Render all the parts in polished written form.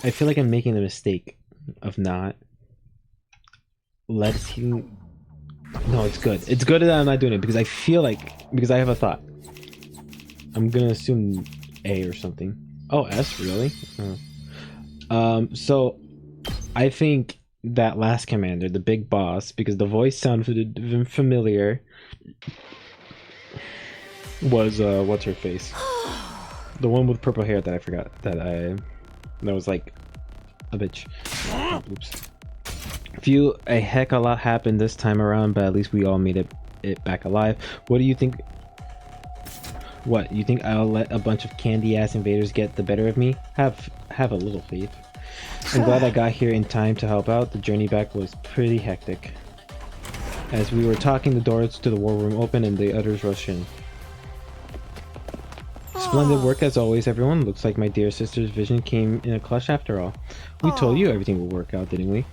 I feel like I'm making the mistake of not letting. No, it's good. It's good that I'm not doing it because I feel like I have a thought. I'm gonna assume A or something. Oh, S really? So I think that last commander, the big boss, because the voice sounded familiar, was what's her face? The one with purple hair that I forgot that was like a bitch. Oops. A heck a lot happened this time around, but at least we all made it back alive. What do you think? What, you think I'll let a bunch of candy ass invaders get the better of me? Have a little faith. I'm glad I got here in time to help out. The journey back was pretty hectic. As we were talking, the doors to the war room opened and the others rushed in. Splendid work as always, everyone. Looks like my dear sister's vision came in a clutch after all. We told you everything would work out, didn't we?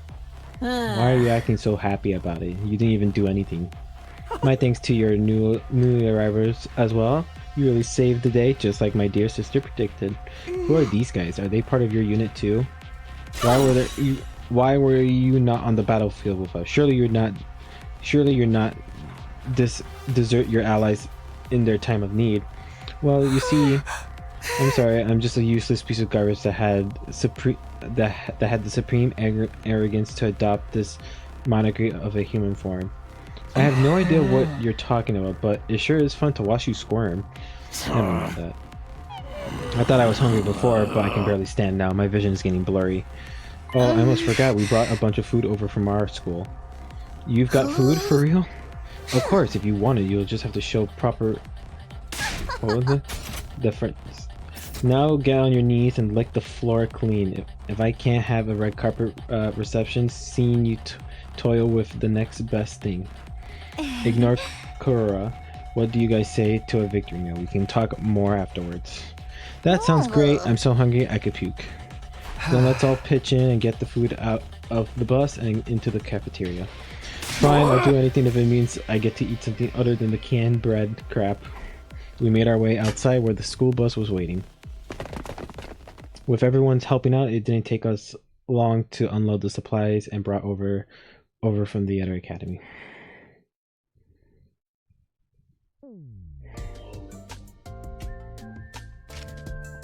Why are you acting so happy about it? You didn't even do anything. My thanks to your newly arrivals as well. You really saved the day, just like my dear sister predicted. Who are these guys? Are they part of your unit too? Why were you not on the battlefield with us? Surely you're not desert your allies in their time of need. Well, you see, I'm sorry, I'm just a useless piece of garbage that had the supreme arrogance to adopt this moniker of a human form. I have no idea what you're talking about, but it sure is fun to watch you squirm. Never mind that. I thought I was hungry before, but I can barely stand now. My vision is getting blurry. Oh, I almost forgot. We brought a bunch of food over from our school. You've got food for real? Of course, if you want it, you'll just have to show proper... What was it? Difference. Now get on your knees and lick the floor clean. If I can't have a red carpet reception, seeing you toil with the next best thing. Ignore Kurora. What do you guys say to a victory meal? We can talk more afterwards. That sounds great. I'm so hungry I could puke. Then let's all pitch in and get the food out of the bus and into the cafeteria. Fine, I'll do anything if it means I get to eat something other than the canned bread crap. We made our way outside where the school bus was waiting. With everyone's helping out, it didn't take us long to unload the supplies and brought over from the other academy.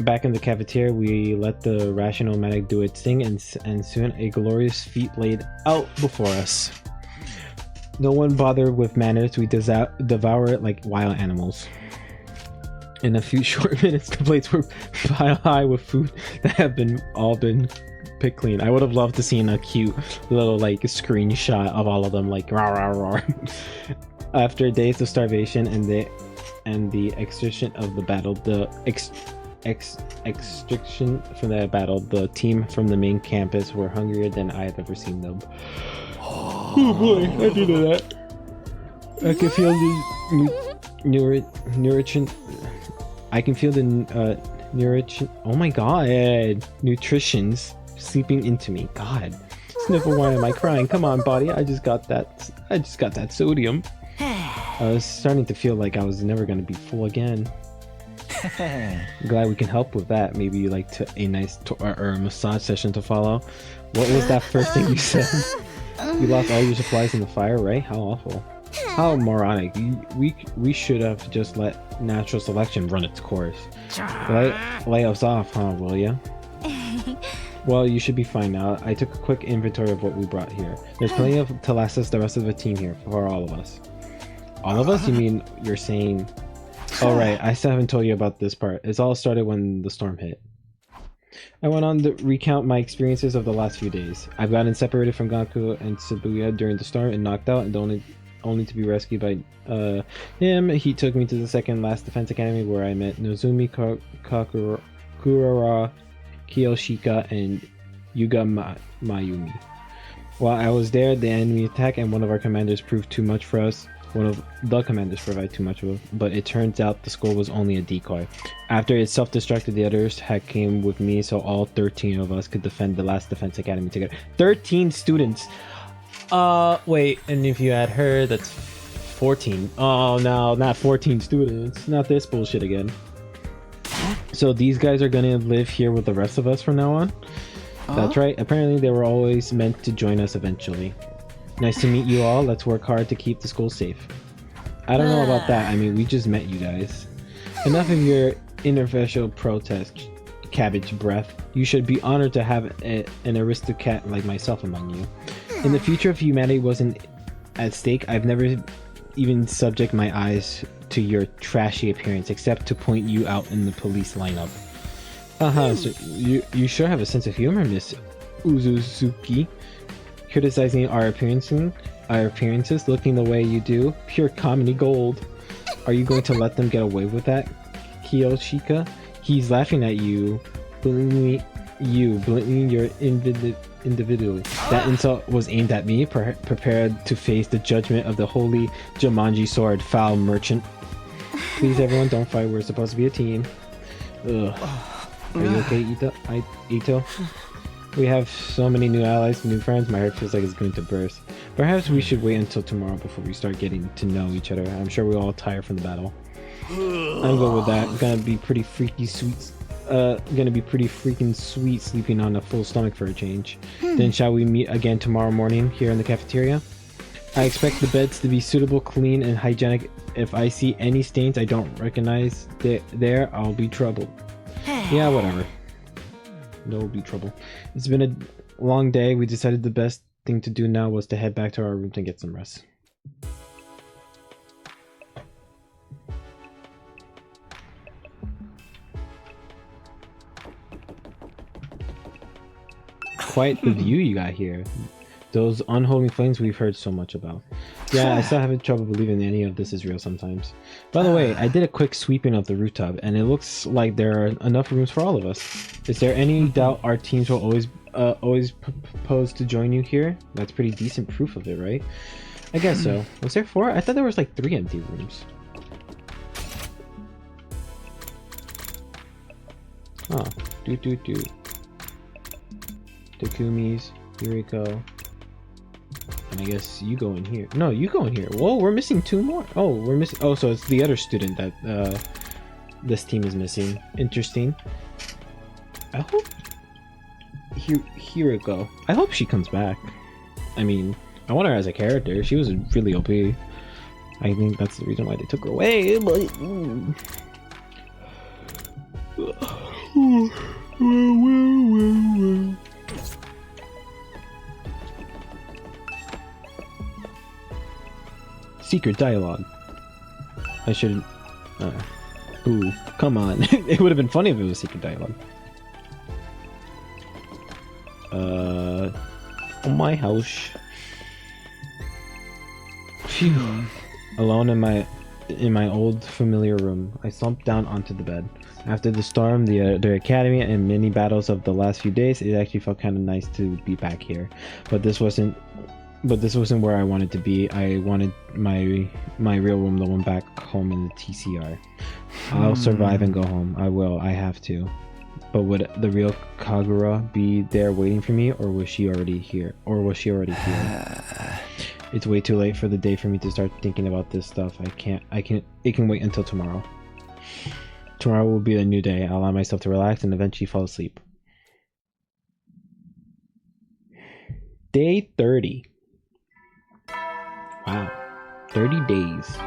Back in the cafeteria, we let the rational-matic do its thing, and soon a glorious feat laid out before us. No one bothered with manners. We devour it like wild animals. In a few short minutes, the plates were pile high with food that have all been picked clean. I would have loved to see a cute little like screenshot of all of them, like rah rah rah. After days of starvation and the extraction of the battle, extraction from the battle, the team from the main campus were hungrier than I have ever seen them. Oh boy, I do know that. I can feel the nourishing. I can feel the nourishing. Oh my god, nutrition's seeping into me. God, Sniffle, why am I crying? Come on, body. I just got that sodium. I was starting to feel like I was never gonna be full again. Glad we can help with that. Maybe you like a nice or a massage session to follow. What was that first thing you said? You lost all your supplies in the fire, right? How awful. How moronic. We should have just let natural selection run its course. Lay us off, huh, will ya? Well, you should be fine now. I took a quick inventory of what we brought here. There's plenty to last us the rest of the team here, for all of us. All of us? You mean you're saying... Oh right, I still haven't told you about this part. It all started when the storm hit. I went on to recount my experiences of the last few days. I've gotten separated from Gaku and Shibuya during the storm and knocked out, and only to be rescued by him. He took me to the second last defense academy where I met Nozumi, Kurara, Kiyoshika, and Yuga Mayumi. While I was there, the enemy attacked and one of our commanders proved too much for us. One of the commanders provided too much of, but it turns out the skull was only a decoy. After it self-destructed, the others had came with me, so all 13 of us could defend the last defense academy together. 13 students! Wait, and if you had her, that's 14. Oh no, not 14 students. Not this bullshit again. So these guys are gonna live here with the rest of us from now on? That's right, apparently they were always meant to join us eventually. Nice to meet you all, let's work hard to keep the school safe. I don't know about that, I mean, we just met you guys. Enough of your interfacial protest, cabbage breath. You should be honored to have an aristocrat like myself among you. In the future, if humanity wasn't at stake, I've never even subject my eyes to your trashy appearance, except to point you out in the police lineup. So you sure have a sense of humor, Miss Uzuzuki. Criticizing our appearances, looking the way you do, pure comedy gold. Are you going to let them get away with that, Kiyoshika? He's laughing at you, belittling your individually. That insult was aimed at me, prepared to face the judgment of the holy Jumanji sword, foul merchant. Please, everyone, don't fight. We're supposed to be a team. Ugh. Are you okay, Ito? We have so many new allies, new friends, my heart feels like it's going to burst. Perhaps we should wait until tomorrow before we start getting to know each other. I'm sure we're all tired from the battle. I'm good with that. Gonna be pretty freaking sweet sleeping on a full stomach for a change. Then shall we meet again tomorrow morning here in the cafeteria? I expect the beds to be suitable, clean, and hygienic. If I see any stains I don't recognize there, I'll be troubled. Yeah, whatever. There'll be trouble. It's been a long day. We decided the best thing to do now was to head back to our rooms and get some rest. Quite the view you got here. Those unholy flames we've heard so much about. Yeah, I still have trouble believing any of this is real sometimes. By the way, I did a quick sweeping of the rooftop, and it looks like there are enough rooms for all of us. Is there any doubt our teams will always propose to join you here? That's pretty decent proof of it, right? I guess so. Was there 4? I thought there was like 3 empty rooms. Oh, Takumi's, Yuriko. And I guess you go in here. No, you go in here. Whoa, we're missing 2 more. Oh, we're missing. Oh, so it's the other student that this team is missing. Interesting. I hope Hiriko. I hope she comes back. I mean, I want her as a character. She was really OP. I think that's the reason why they took her away. But secret dialogue. I should. Ooh, come on. It would have been funny if it was secret dialogue. My house. Phew. Alone in my old familiar room, I slumped down onto the bed. After the storm, the academy, and many battles of the last few days, it actually felt kind of nice to be back here. But this wasn't where I wanted to be. I wanted my real room, the one back home in the TCR. I'll survive and go home. I will. I have to. But would the real Kagura be there waiting for me, or was she already here? It's way too late for the day for me to start thinking about this stuff. It can wait until tomorrow. Tomorrow will be a new day. I'll allow myself to relax and eventually fall asleep. Day 30. Wow. 30 days.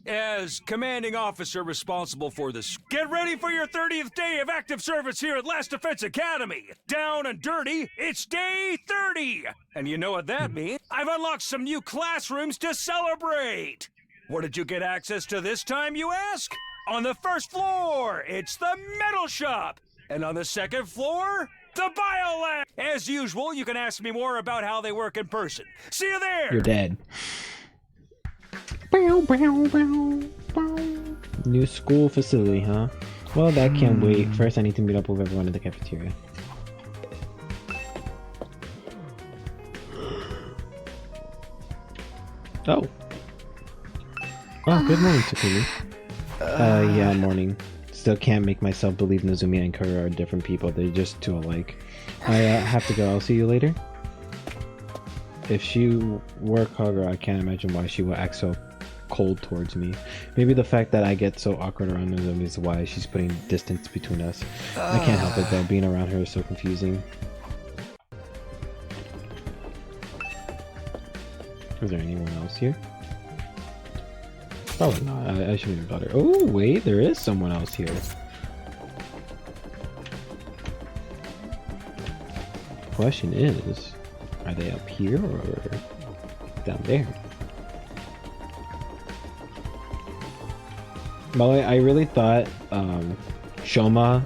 As commanding officer responsible for this, get ready for your 30th day of active service here at Last Defense Academy. Down and dirty, it's day 30. And you know what that means? I've unlocked some new classrooms to celebrate. What did you get access to this time, you ask? On the first floor, it's the metal shop. And on the second floor, the biolab. As usual, you can ask me more about how they work in person. See you there. You're dead. New school facility, huh? Well, that can't wait. First, I need to meet up with everyone in the cafeteria. Oh. Oh, good morning, Takumi. Yeah, morning. Still can't make myself believe Nozomi and Kura are different people. They're just too alike. I have to go. I'll see you later. If she were Kagura, I can't imagine why she would act so cold towards me. Maybe the fact that I get so awkward around them is why she's putting distance between us. I can't help it though, being around her is so confusing. Is there anyone else here? Probably not. I shouldn't have got her. Oh wait, there is someone else here. Question is, are they up here or down there? By the way, I really thought Shoma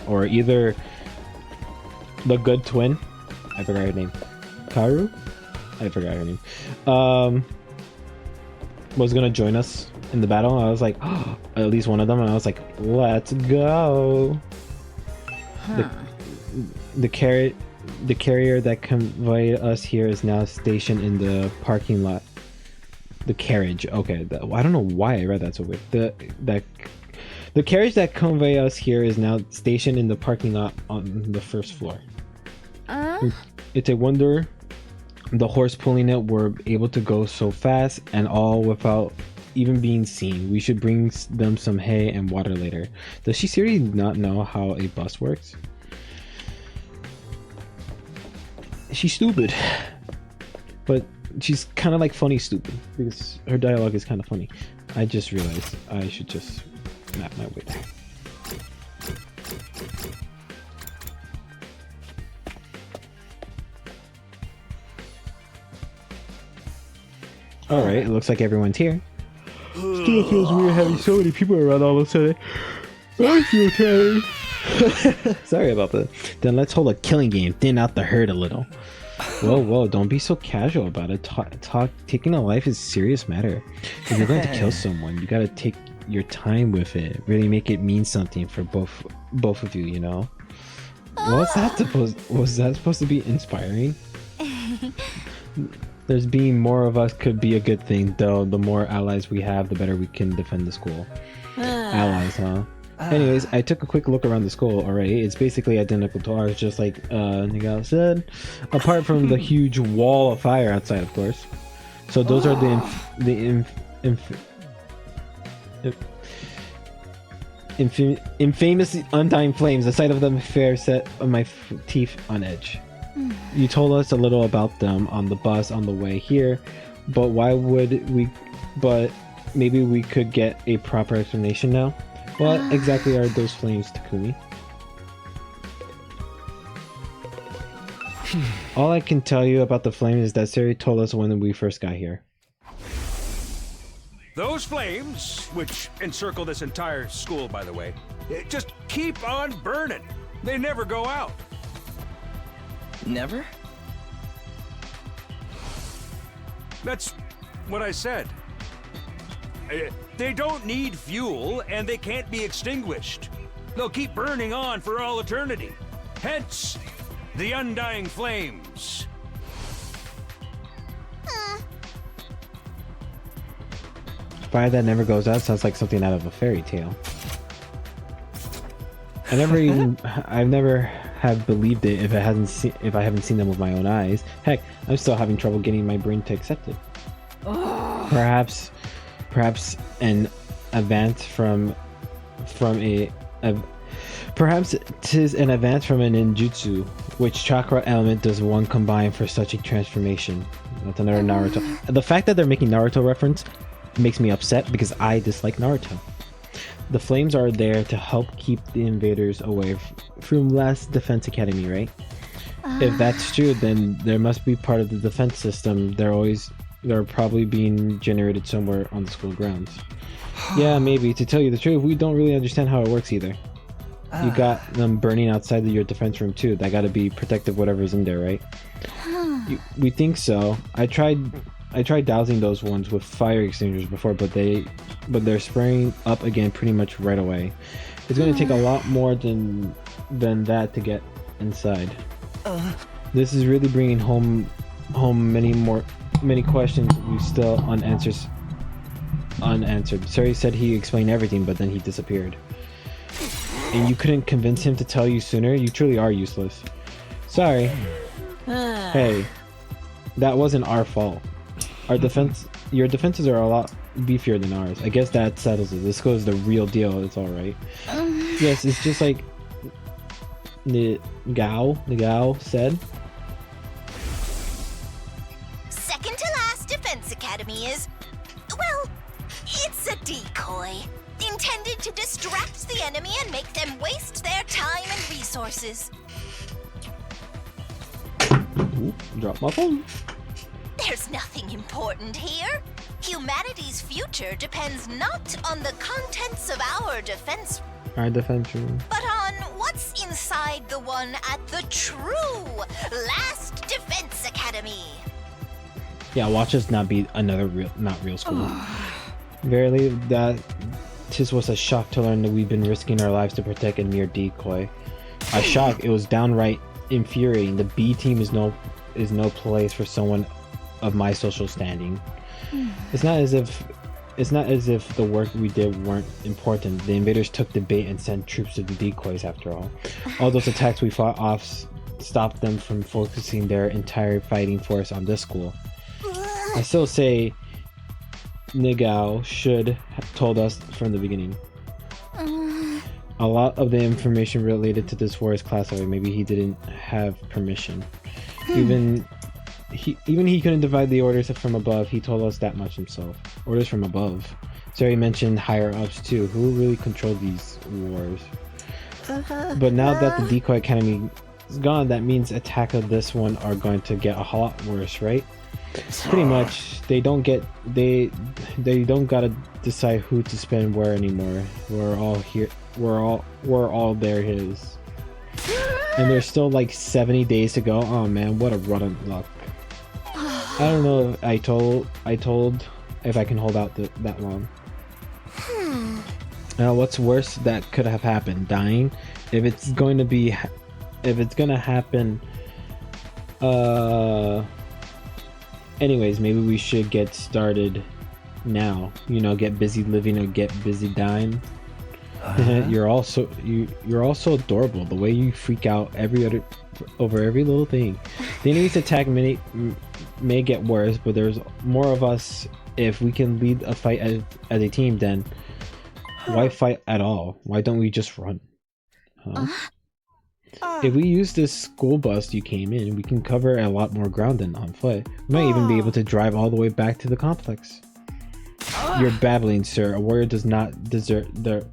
or either the good twin, I forgot her name, Karu, I forgot her name, was gonna join us in the battle. I was like, oh, at least one of them, and I was like, let's go. Huh. The carrier that conveyed us here is now stationed in the parking lot. The carriage, okay. I don't know why I read that so weird. The carriage that convey us here is now stationed in the parking lot on the first floor. It's a wonder the horse pulling it were able to go so fast and all without even being seen. We should bring them some hay and water later. Does she seriously not know how a bus works? She's stupid, but she's kind of like funny stupid because her dialogue is kind of funny. I just realized I should just map my way there. Alright, it looks like everyone's here. Still feels weird having so many people around all of a sudden. I feel tired. Sorry about that. Then let's hold a killing game, thin out the herd a little. Whoa, don't be so casual about it. Taking a life is a serious matter. If you're going to kill someone, you gotta take your time with it. Really make it mean something for both of you, you know? Was that supposed to be inspiring? There's being more of us could be a good thing, though. The more allies we have, the better we can defend the school. Allies, huh? Anyways, I took a quick look around the school already. It's basically identical to ours, just like Nigel said. Apart from the huge wall of fire outside, of course. So those are the infamous undying flames. The sight of them fair set my teeth on edge. You told us a little about them on the bus on the way here, but why would we? But maybe we could get a proper explanation now. What exactly are those flames, Takumi? All I can tell you about the flames is that Sari told us when we first got here. Those flames, which encircle this entire school, by the way, just keep on burning. They never go out. Never? That's what I said. They don't need fuel, and they can't be extinguished. They'll keep burning on for all eternity. Hence, the undying flames. Fire that never goes out sounds like something out of a fairy tale. I've never have believed it if I haven't seen them with my own eyes. Heck, I'm still having trouble getting my brain to accept it. Perhaps an advance from a perhaps 'tis an advance from an ninjutsu, which chakra element does one combine for such a transformation. That's another Naruto. The fact that they're making Naruto reference makes me upset because I dislike Naruto. The flames are there to help keep the invaders away from Last Defense Academy, right? If that's true, then there must be part of the defense system. They're probably being generated somewhere on the school grounds. Yeah, maybe. To tell you the truth, we don't really understand how it works either. You got them burning outside of your defense room too. That gotta be protective whatever's in there, right? We think so. I tried dousing those ones with fire extinguishers before, but they're spraying up again pretty much right away. It's going to take a lot more than that to get inside. This is really bringing home many questions we still unanswered. Sari said he explained everything, but then he disappeared. And you couldn't convince him to tell you sooner? You truly are useless. Sorry. Hey, that wasn't our fault. Your defenses are a lot beefier than ours. I guess that settles it. This goes the real deal. It's all right. Yes, it's just like Nagao said. Second to last Defense Academy is, well, it's a decoy. Intended to distract the enemy and make them waste their time and resources. Ooh, drop my phone. There's nothing important here. Humanity's future depends not on the contents of our defense, Our defense room. but on what's inside the one at the true Last Defense Academy. Yeah, watch us not be another not real school. Verily, that this was a shock to learn that we've been risking our lives to protect a mere decoy. A shock. It was downright infuriating. The B team is no place for someone of my social standing. It's not as if the work we did weren't important. The invaders took the bait and sent troops to the decoys after all. All those attacks we fought off stopped them from focusing their entire fighting force on this school. I still say Nagao should have told us from the beginning. A lot of the information related to this war is classified. Maybe he didn't have permission. Even he couldn't divide the orders from above. He told us that much himself. Orders from above. So he mentioned higher ups too. Who really controlled these wars? But now that the decoy academy is gone, that means attack of this one are going to get a lot worse, right? Pretty much. They don't gotta decide who to spend where anymore. We're all here. We're all there. His. And there's still like 70 days to go. Oh man, what a run of luck. I don't know if I told if I can hold out that long. What's worse that could have happened? Dying? If it's gonna happen, anyways, maybe we should get started now. You know, get busy living or get busy dying. You're also adorable. The way you freak out over every little thing. The enemy's attack may get worse, but there's more of us. If we can lead a fight as a team, then why fight at all? Why don't we just run? If we use this school bus you came in, we can cover a lot more ground than on foot. We might even be able to drive all the way back to the complex. You're babbling, sir. A warrior does not desert their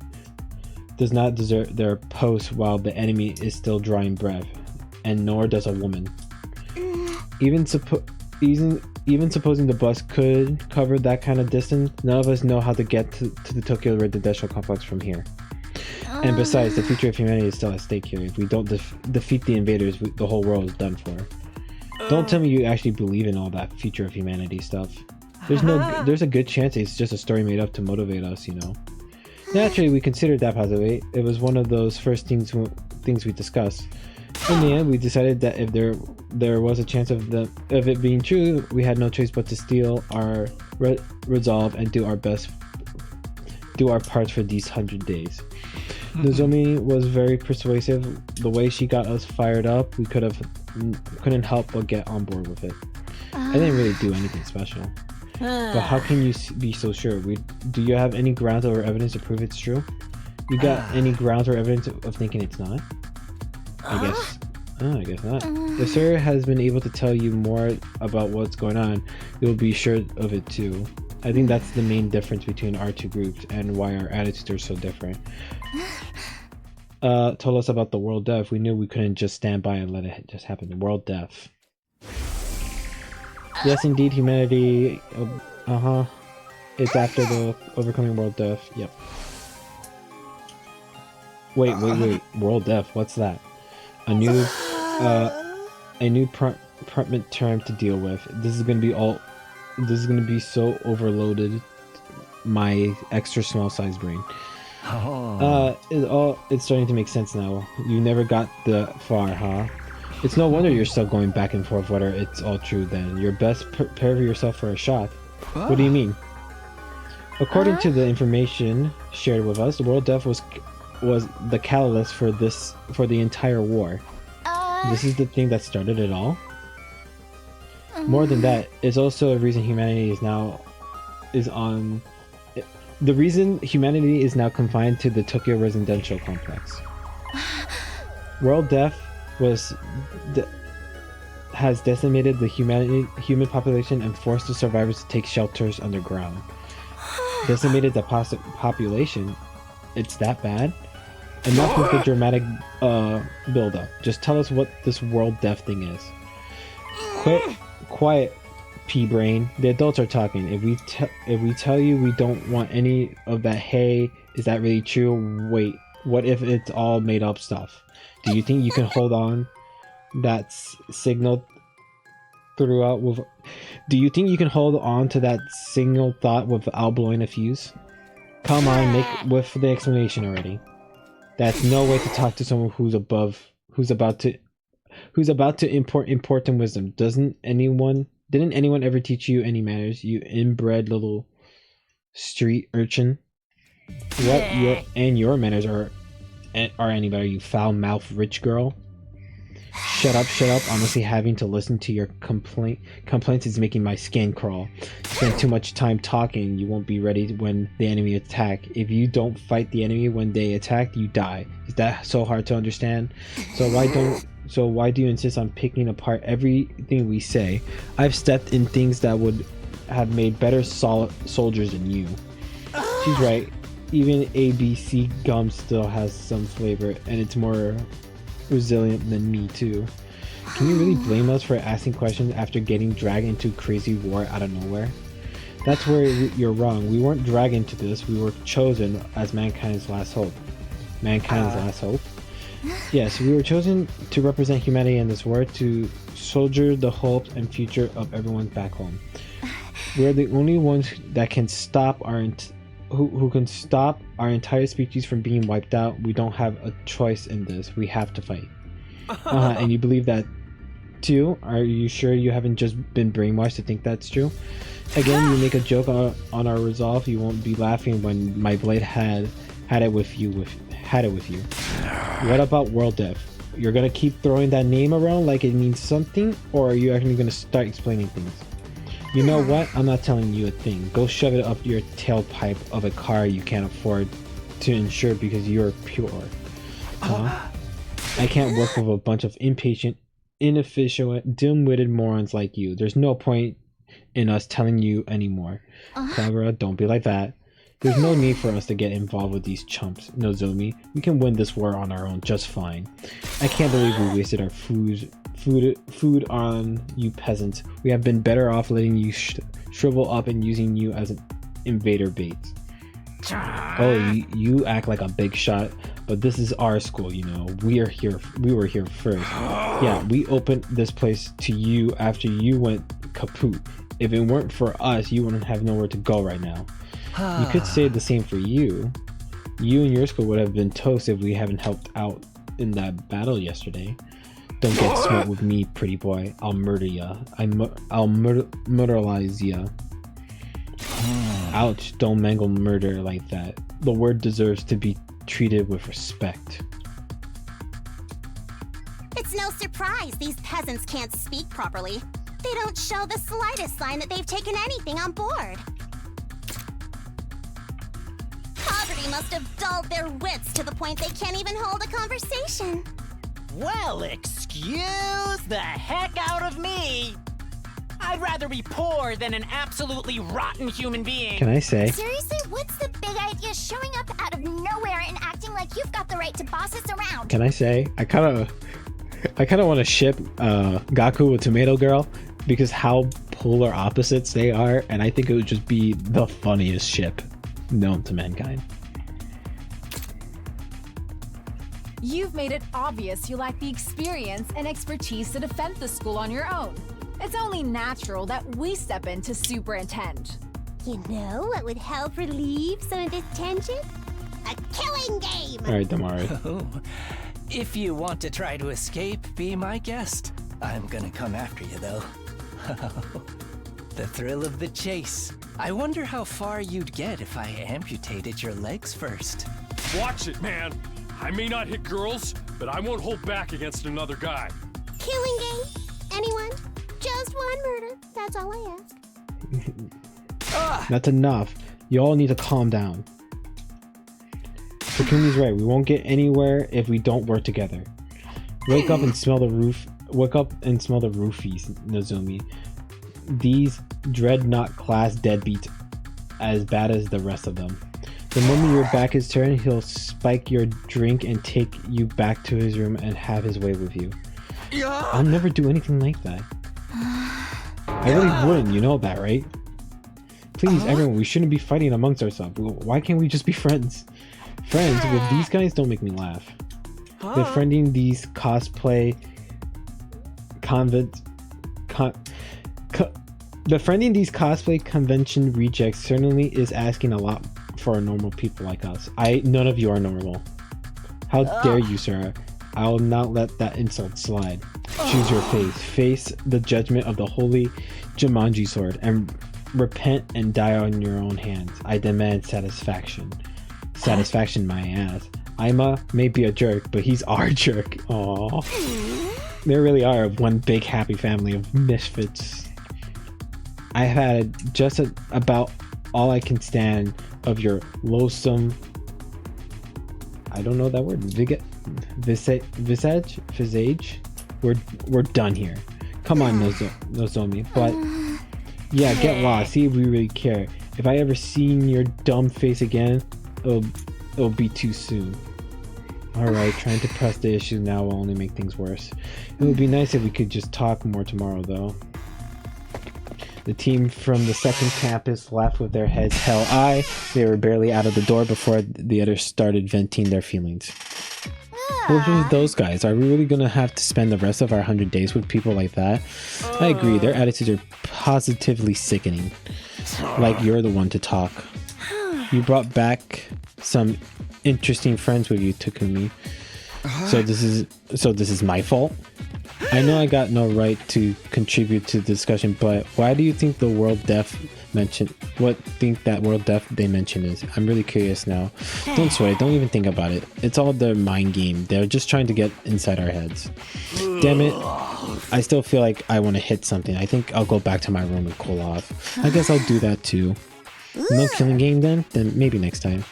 post while the enemy is still drawing breath, and nor does a woman. Even supposing the bus could cover that kind of distance, none of us know how to get to the Tokyo residential complex from here. And besides, the future of humanity is still at stake here. If we don't defeat the invaders, the whole world is done for. Don't tell me you actually believe in all that future of humanity stuff. There's a good chance it's just a story made up to motivate us, you know. Naturally, we considered that possibility. It was one of those first things we discussed. In the end, we decided that if there was a chance of it being true, we had no choice but to steel our resolve and do our parts for these 100 days. Nozomi was very persuasive. The way she got us fired up, we couldn't help but get on board with it. I didn't really do anything special. But how can you be so sure? Do you have any grounds or evidence to prove it's true? You got any grounds or evidence of thinking it's not? I guess not. If Sir has been able to tell you more about what's going on, you'll be sure of it too. I think that's the main difference between our two groups and why our attitudes are so different. Told us about the world death. We knew we couldn't just stand by and let it just happen. The world death. Yes, indeed, humanity. It's after the overcoming world death. Yep. Wait. World death. What's that? A new permanent term to deal with. This is gonna be so overloaded. My extra small size brain. It's starting to make sense now. You never got far, huh? It's no wonder you're still going back and forth whether it's all true then. You're best prepare yourself for a shock. What do you mean? According to the information shared with us, the world death was the catalyst for the entire war. This is the thing that started it all? More than that, it's also a reason humanity is now is on. The reason humanity is now confined to the Tokyo residential complex. World death has decimated the human population and forced the survivors to take shelters underground. Decimated the population? It's that bad? Enough with the dramatic build-up. Just tell us what this world death thing is. Quiet, P-brain. The adults are talking. If we tell you we don't want any of that, hey, is that really true? Wait, what if it's all made up stuff? Do you think you can hold on that signal throughout with? Do you think you can hold on to that single thought without blowing a fuse? Come on, make with the explanation already. That's no way to talk to someone who's about to import important wisdom. Didn't anyone ever teach you any manners, you inbred little street urchin? Your manners are any better, you foul-mouthed rich girl? Shut up. Honestly, having to listen to your complaints is making my skin crawl. Spend too much time talking, you won't be ready when the enemy attack. If you don't fight the enemy when they attack, you die. Is that so hard to understand? So why do you insist on picking apart everything we say? I've stepped in things that would have made better soldiers than you. She's right. Even ABC gum still has some flavor, and it's more resilient than me too. Can you really blame us for asking questions after getting dragged into crazy war out of nowhere? That's where you're wrong. We weren't dragged into this. We were chosen as mankind's last hope. Mankind's last hope? Yes, we were chosen to represent humanity in this war, to soldier the hopes and future of everyone back home. We're the only ones that can stop who can stop our entire species from being wiped out. We don't have a choice in this. We have to fight. And you believe that too? Are you sure you haven't just been brainwashed to think that's true? Again, you make a joke on our resolve. You won't be laughing when my blade had it with you. What about world death? You're gonna keep throwing that name around like it means something, or are you actually gonna start explaining things? You know what? I'm not telling you a thing. Go shove it up your tailpipe of a car you can't afford to insure because you're pure. I can't work with a bunch of impatient, inefficient, dim-witted morons like you. There's no point in us telling you anymore. Clara, don't be like that. There's no need for us to get involved with these chumps, Nozomi. We can win this war on our own just fine. I can't believe we wasted our food on you peasants. We have been better off letting you shrivel up and using you as an invader bait. Oh, you act like a big shot, but this is our school, you know. We were here first. Yeah, we opened this place to you after you went kaput. If it weren't for us, you wouldn't have nowhere to go right now. You could say the same for you. You and your school would have been toast if we haven't helped out in that battle yesterday. Don't get smart with me, pretty boy. I'll murder ya. I'll murderize ya. Ouch, don't mangle murder like that. The word deserves to be treated with respect. It's no surprise these peasants can't speak properly. They don't show the slightest sign that they've taken anything on board. Poverty must have dulled their wits to the point they can't even hold a conversation. Well, excuse the heck out of me. I'd rather be poor than an absolutely rotten human being. Can I say? Seriously, what's the big idea showing up out of nowhere and acting like you've got the right to boss us around? Can I say? I kind of want to ship Gaku with Tomato Girl because how polar opposites they are, and I think it would just be the funniest ship known to mankind. You've made it obvious you lack the experience and expertise to defend the school on your own. It's only natural that we step in to superintend. You know what would help relieve some of this tension? A killing game! Alright, Damari. Oh, if you want to try to escape, be my guest. I'm gonna come after you, though. The thrill of the chase. I wonder how far you'd get if I amputated your legs first. Watch it, man. I may not hit girls, but I won't hold back against another guy. Killing game? Anyone? Just one murder. That's all I ask. That's enough. You all need to calm down. Takumi's right. We won't get anywhere if we don't work together. Wake up and smell the roof. Wake up and smell the roofies, Nozomi. These dreadnought class deadbeats as bad as the rest of them. The moment your back is turned, he'll spike your drink and take you back to his room and have his way with you. I'll never do anything like that. I really wouldn't, you know that, right? Please, everyone, we shouldn't be fighting amongst ourselves. Why can't we just be friends? Friends with these guys don't make me laugh. Befriending these cosplay convention rejects certainly is asking a lot for normal people like us. None of you are normal. How dare you, sir? I will not let that insult slide. Choose your fate. Face the judgment of the holy Jumanji sword and repent and die on your own hands. I demand satisfaction. Satisfaction, my ass. Ima may be a jerk, but he's our jerk. Aww. They really are one big happy family of misfits. I had just about all I can stand of your loathsome, I don't know that word, visage? We're done here. Come on, Nozomi. But yeah, get lost. See if we really care. If I ever seen your dumb face again, it'll be too soon. Alright, trying to press the issue now will only make things worse. It would be nice if we could just talk more tomorrow, though. The team from the second campus left with their heads held high. They were barely out of the door before the others started venting their feelings. What's with those guys? Are we really gonna have to spend the rest of our 100 days with people like that? I agree, their attitudes are positively sickening. Like you're the one to talk. You brought back some interesting friends with you, Takumi. So this is my fault? I know I got no right to contribute to the discussion, but why do you think the world deaf mentioned that world deaf they mentioned is? I'm really curious now. Don't sweat it, don't even think about it. It's all their mind game. They're just trying to get inside our heads. Damn it. I still feel like I want to hit something. I think I'll go back to my room and cool off. I guess I'll do that too. No killing game then? Then maybe next time.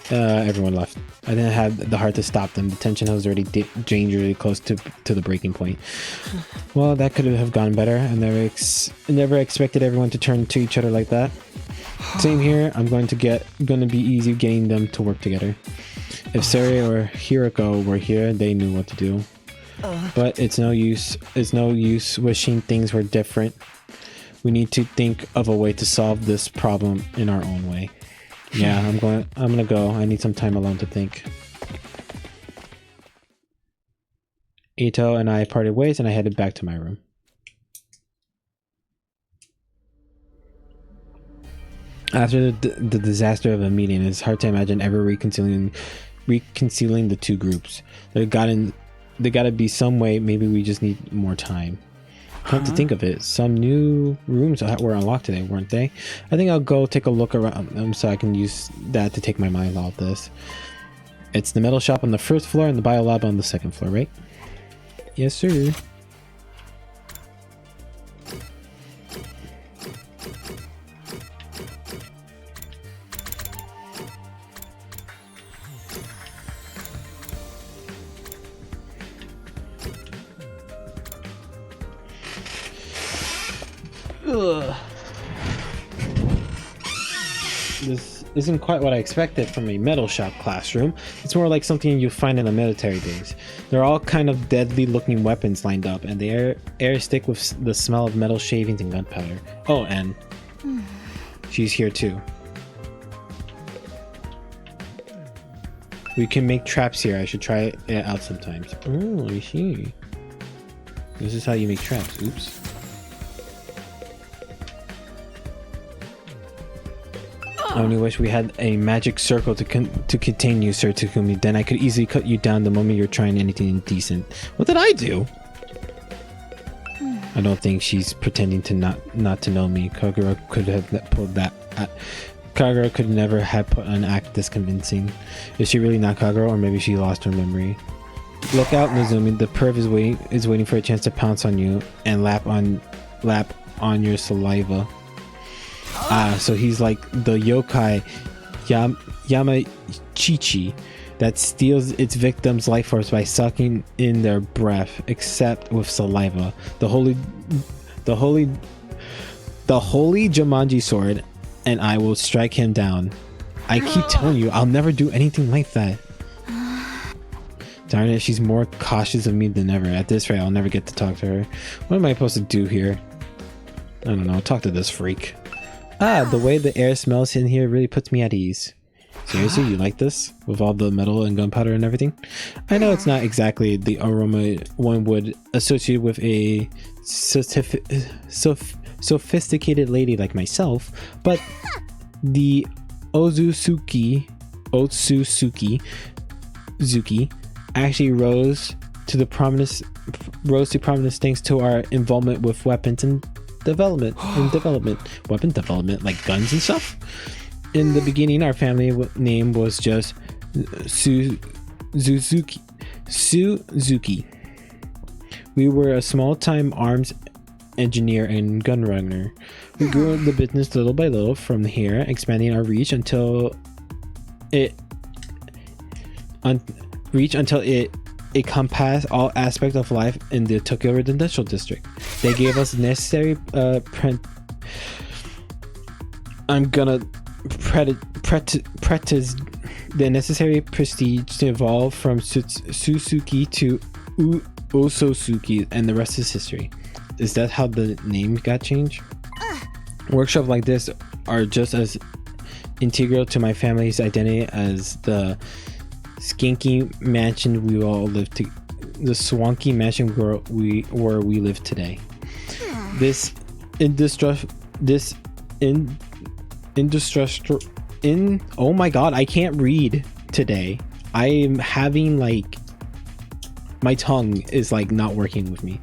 Everyone left. I didn't have the heart to stop them. The tension was already dangerously close to the breaking point. Well, that could have gone better. I never expected everyone to turn to each other like that. Same here. I'm going to be easy getting them to work together. If Sari or Hiroko were here, they knew what to do. But it's no use. It's no use wishing things were different. We need to think of a way to solve this problem in our own way. Yeah, I'm gonna go. I need some time alone to think. Ito and I parted ways and I headed back to my room. After the disaster of a meeting, it's hard to imagine ever reconciling the two groups. There gotta be some way. Maybe we just need more time. Come to think of it, some new rooms were unlocked today, weren't they? I think I'll go take a look around them so I can use that to take my mind off this. It's the metal shop on the first floor and the bio lab on the second floor, right? Yes, sir. Ugh. This isn't quite what I expected from a metal shop classroom. It's more like something you find in a military base. There are all kind of deadly looking weapons lined up, and the air stick with the smell of metal shavings and gunpowder. Oh, and she's here too. We can make traps here. I should try it out sometimes. Oh, I see. This is how you make traps. Oops. I only wish we had a magic circle to contain you, Sir Takumi. Then I could easily cut you down the moment you're trying anything indecent. What did I do? I don't think she's pretending to not to know me. Kagura could have pulled that. Kagura could never have put an act this convincing. Is she really not Kagura, or maybe she lost her memory? Look out, Nozomi. The perv is waiting for a chance to pounce on you and lap on your saliva. So he's like the yokai Yamachichi that steals its victim's life force by sucking in their breath, except with saliva. The holy Jumanji sword, and I will strike him down. I keep telling you, I'll never do anything like that. Darn it, she's more cautious of me than ever. At this rate, I'll never get to talk to her. What am I supposed to do here? I don't know, talk to this freak. The way the air smells in here really puts me at ease. Seriously, you like this? With all the metal and gunpowder and everything? I know it's not exactly the aroma one would associate with a sophisticated lady like myself, but the Otsusuki actually rose to prominence thanks to our involvement with weapons and weapon development, like guns and stuff. In the beginning, our family name was just Suzuki. We were a small-time arms engineer and gun runner. We grew the business little by little from here, expanding our reach until it encompassed all aspects of life in the Tokyo Industrial District. They gave us necessary the necessary prestige to evolve from Suzuki to Ososuki, and the rest is history. Is that how the name got changed? Workshops like this are just as integral to my family's identity as the swanky mansion we all live to, the swanky mansion where we live today. Oh my god, I can't read today. I'm having like, my tongue is like not working with me.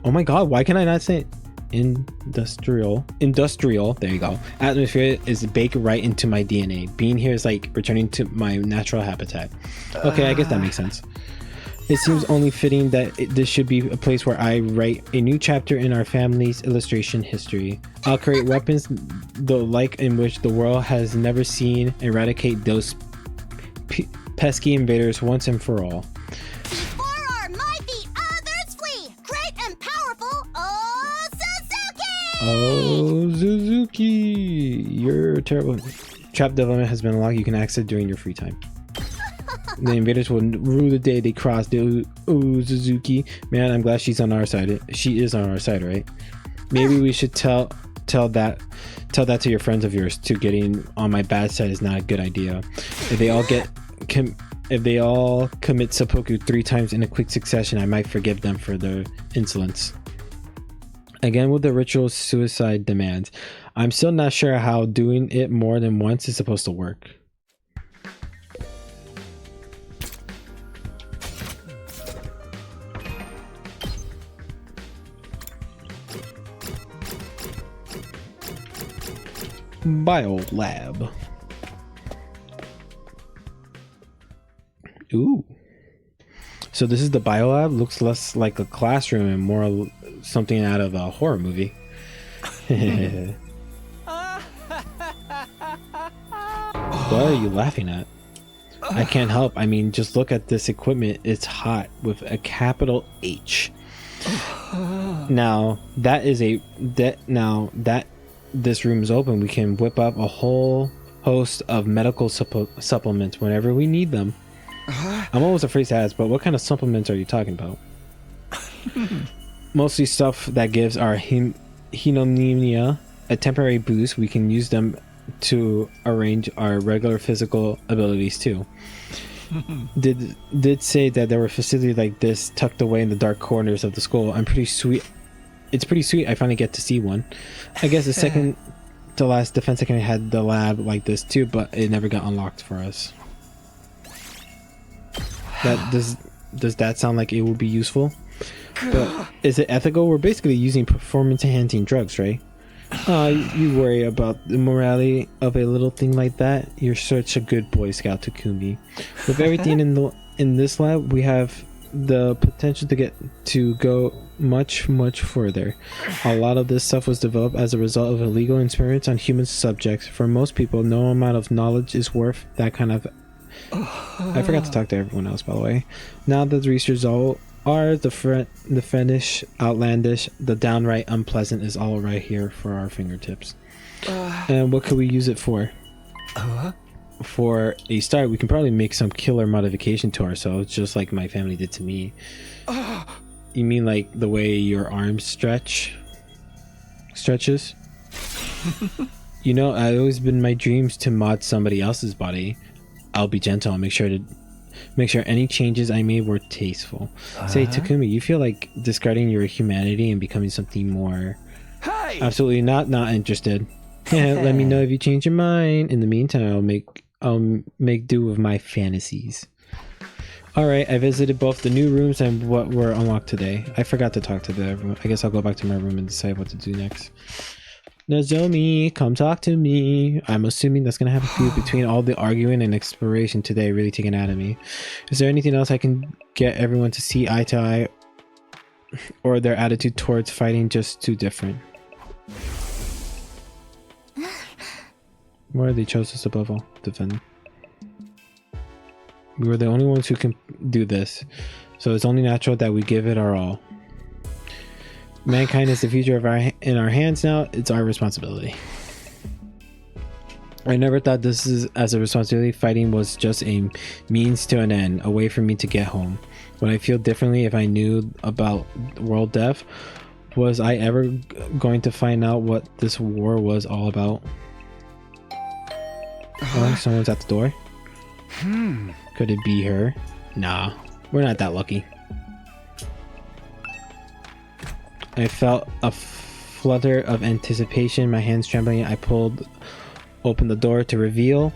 Oh my god, why can I not say it? Industrial, there you go. Atmosphere is baked right into my DNA. Being here is like returning to my natural habitat. Okay, I guess that makes sense. It seems only fitting that this should be a place where I write a new chapter in our family's illustration history. I'll create weapons the like in which the world has never seen, eradicate those pesky invaders once and for all. Before our mighty others flee, great and powerful Suzuki! Suzuki! You're terrible. Trap development has been unlocked. You can access during your free time. The invaders will rue the day they cross the Suzuki. Man, I'm glad she's on our side. She is on our side, right? Maybe we should tell that to your friends of yours too. Getting on my bad side is not a good idea. If they all commit seppuku 3 times in a quick succession, I might forgive them for their insolence. Again with the ritual suicide demands. I'm still not sure how doing it more than once is supposed to work. Biolab. Ooh. So this is the biolab. Looks less like a classroom and more something out of a horror movie. What are you laughing at? I can't help. I mean, just look at this equipment. It's hot with a capital H. Now that this room is open, we can whip up a whole host of medical supplements whenever we need them. I'm almost afraid to ask, but what kind of supplements are you talking about? Mostly stuff that gives our Hinomnia a temporary boost. We can use them to arrange our regular physical abilities too. Did say that there were facilities like this tucked away in the dark corners of the school. It's pretty sweet. I finally get to see one. I guess the second to last Defense Academy had the lab like this too, but it never got unlocked for us. Does that sound like it would be useful? But is it ethical? We're basically using performance enhancing drugs, right? You worry about the morality of a little thing like that? You're such a good Boy Scout, Takumi. With everything in this lab, we have the potential to go much further. A lot of this stuff was developed as a result of illegal experiments on human subjects. For most people, no amount of knowledge is worth that kind of... I forgot to talk to everyone else, by the way. Now that the research results are the fiendish, outlandish, the downright unpleasant is all right here for our fingertips. And what could we use it for? For a start, we can probably make some killer modification to ourselves, just like my family did to me. You mean like the way your arms stretches? You know, I've always been my dreams to mod somebody else's body. I'll be gentle and make sure any changes I made were tasteful. Say, Takumi, you feel like discarding your humanity and becoming something more? Hey! Absolutely not interested. Let me know if you change your mind. In the meantime, I'll make do with my fantasies. Alright, I visited both the new rooms and what were unlocked today. I forgot to talk to everyone. I guess I'll go back to my room and decide what to do next. Nozomi, come talk to me. I'm assuming that's gonna have a feud between all the arguing and exploration today really taking out of me. Is there anything else I can get everyone to see eye to eye? Or their attitude towards fighting just too different? Why they chose us above all? Defend. We were the only ones who can do this, so it's only natural that we give it our all. Mankind is the future in our hands now. It's our responsibility. I never thought this is as a responsibility. Fighting was just a means to an end, a way for me to get home. Would I feel differently if I knew about world death? Was I ever going to find out what this war was all about? Oh, someone's at the door. Could it be her? Nah, we're not that lucky. I felt a flutter of anticipation, my hands trembling. I pulled open the door to reveal.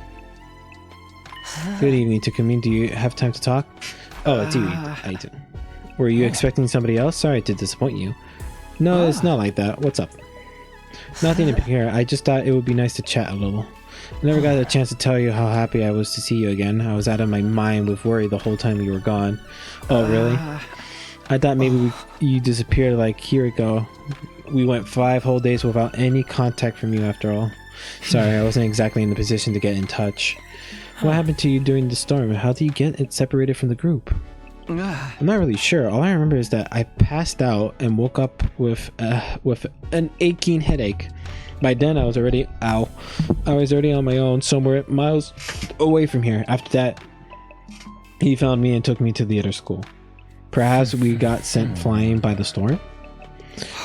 Good evening, Takumi. Do you have time to talk? Oh, it's you. I do. Were you expecting somebody else? Sorry to disappoint you. No, it's not like that. What's up? Nothing in particular. I just thought it would be nice to chat a little. I never got a chance to tell you how happy I was to see you again. I was out of my mind with worry the whole time you were gone. Oh, really? I thought maybe you disappeared like Kiriko. We went 5 whole days without any contact from you after all. Sorry, I wasn't exactly in the position to get in touch. What happened to you during the storm? How did you get it separated from the group? I'm not really sure. All I remember is that I passed out and woke up with an aching headache. By then I was already on my own somewhere miles away from here. After that, he found me and took me to the other school. Perhaps we got sent flying by the storm?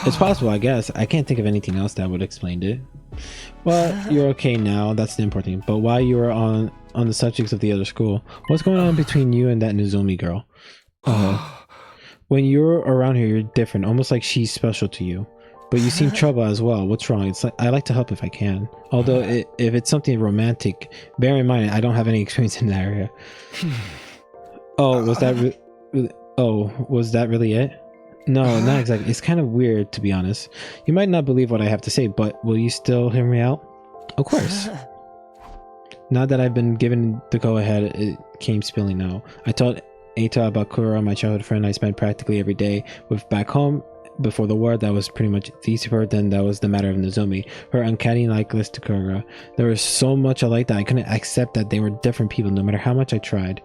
It's possible, I guess. I can't think of anything else that would explain it. Well, you're okay now. That's the important thing. But while you were on the subjects of the other school, what's going on between you and that Nozomi girl? When you're around here, you're different. Almost like she's special to you. But you seem trouble as well. What's wrong? It's like I like to help if I can. Although if it's something romantic, bear in mind I don't have any experience in that area. Oh, was that really it? No, not exactly. It's kind of weird, to be honest. You might not believe what I have to say, but will you still hear me out? Of course. Now that I've been given the go-ahead, it came spilling out. I told Eita about Kura, my childhood friend I spent practically every day with back home. Before the war, that was pretty much easy for her. Then that was the matter of Nozomi, her uncanny likeness to Kura. There was so much alike that I couldn't accept that they were different people, no matter how much I tried.